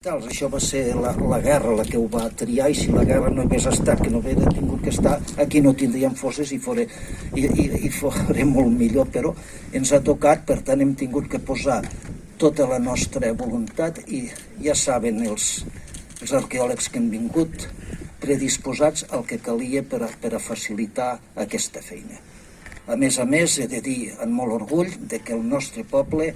Això va ser la guerra la que ho va triar, i si la guerra no hagués estat, que no hagués tingut que estar, aquí no tindríem fosses i fora molt millor, però ens ha tocat, per tant hem tingut que posar tota la nostra voluntat i ja saben els arqueòlegs que han vingut predisposats al que calia per a facilitar aquesta feina. A més, he de dir amb molt orgull que el nostre poble,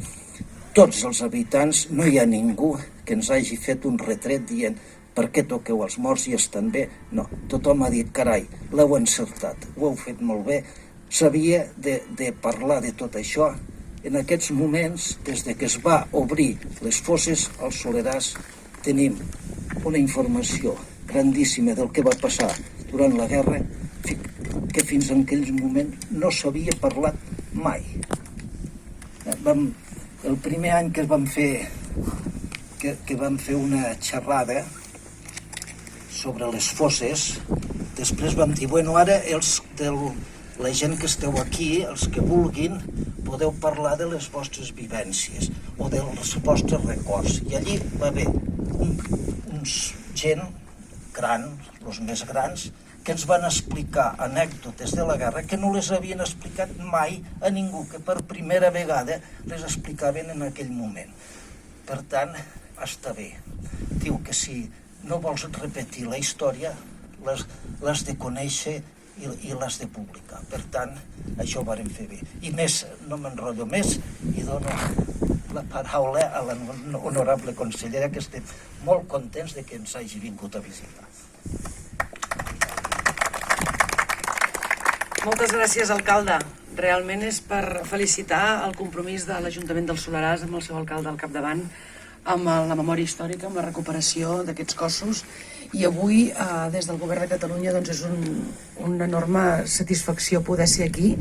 tots els habitants, no hi ha ningú que ens hagi fet un retret dient per què toqueu els morts i estan bé. No, tothom ha dit, carai, l'heu encertat, ho heu fet molt bé. S'havia de parlar de tot això. En aquests moments, des que es va obrir les fosses al Soleràs, tenim una informació grandíssima del que va passar durant la guerra, que fins en aquell moment no s'havia parlat mai. El primer any que vam fer una xerrada sobre les fosses, després vam dir, bueno, ara la gent que esteu aquí, els que vulguin, podeu parlar de les vostres vivències o dels vostres records. I allí va haver uns gent gran, els més grans, que ens van explicar anècdotes de la guerra que no les havien explicat mai a ningú, que per primera vegada les explicaven en aquell moment. Per tant, està bé. Diu que si no vols repetir la història, l'has de conèixer i l'has de publicar. Per tant, això ho vàrem fer bé. I més, no m'enrotllo més, i dono la paraula a l'honorable consellera, que estem molt contents de que ens hagi vingut a visitar. Moltes gràcies, alcalde. Realment és per felicitar el compromís de l'Ajuntament del Soleràs amb el seu alcalde al capdavant, amb la memòria històrica, amb la recuperació d'aquests cossos. I avui, des del Govern de Catalunya, és una enorme satisfacció poder ser aquí,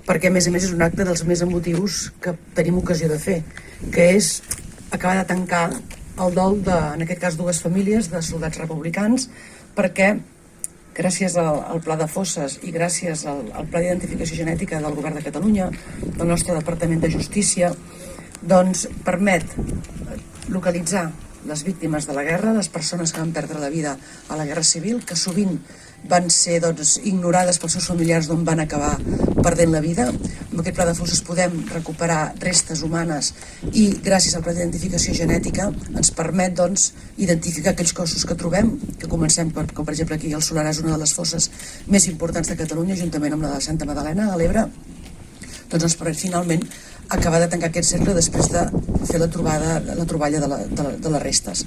perquè, a més, és un acte dels més emotius que tenim ocasió de fer, que és acabar de tancar el dol en aquest cas, dues famílies de soldats republicans, perquè gràcies al Pla de Fosses i gràcies al Pla d'Identificació Genètica del Govern de Catalunya, del nostre Departament de Justícia, permet localitzar les víctimes de la guerra, les persones que van perdre la vida a la Guerra Civil, que sovint van ser ignorades pels seus familiars d'on van acabar perdent la vida. Amb aquest Pla de Fosses podem recuperar restes humanes i gràcies al Pla d'Identificació Genètica ens permet identificar aquells cossos que trobem, que comencem com per exemple aquí al Soleràs, una de les fosses més importants de Catalunya, juntament amb la de Santa Magdalena, de l'Ebre. Ens permet finalment acabar de tancar aquest cercle després de fer la troballa de les restes.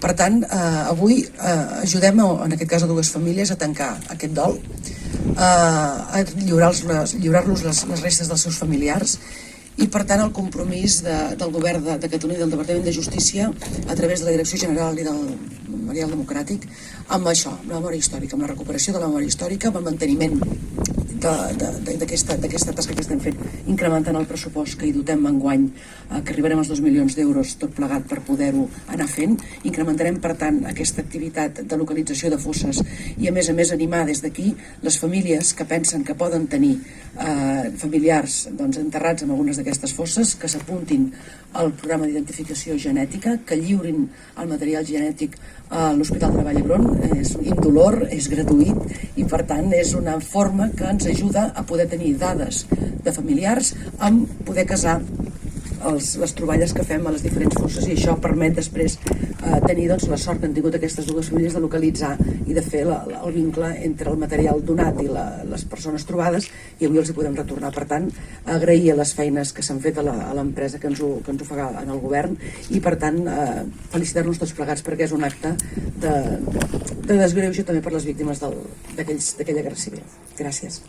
Per tant, avui ajudem, en aquest cas, a dues famílies a tancar aquest dol, a lliurar-los les restes dels seus familiars, i per tant el compromís del Govern de Catalunya i del Departament de Justícia a través de la Direcció General i del Memorial Democràtic amb això, amb la memòria històrica, amb la recuperació de la memòria històrica, amb el manteniment d'aquesta tasca que estem fent, incrementant el pressupost que hi dotem enguany, que arribarem als 2 milions d'euros tot plegat per poder-ho anar fent. Incrementarem, per tant, aquesta activitat de localització de fosses i, a més, animar des d'aquí les famílies que pensen que poden tenir familiars enterrats en algunes d'aquestes fosses, que s'apuntin al programa d'identificació genètica, que lliurin el material genètic a l'Hospital de Vall d'Hebron. És indolor, és gratuït i, per tant, és una forma que ens ajuda a poder tenir dades de familiars amb poder casar les troballes que fem a les diferents fosses, i això permet després tenir la sort que han tingut aquestes dues famílies de localitzar i de fer el vincle entre el material donat i les persones trobades, i avui els hi podem retornar. Per tant, agrair les feines que s'han fet a l'empresa que ens ho fa en el govern, i per tant felicitar-nos tots plegats, perquè és un acte de desgreuge també per les víctimes d'aquella guerra civil. Gràcies.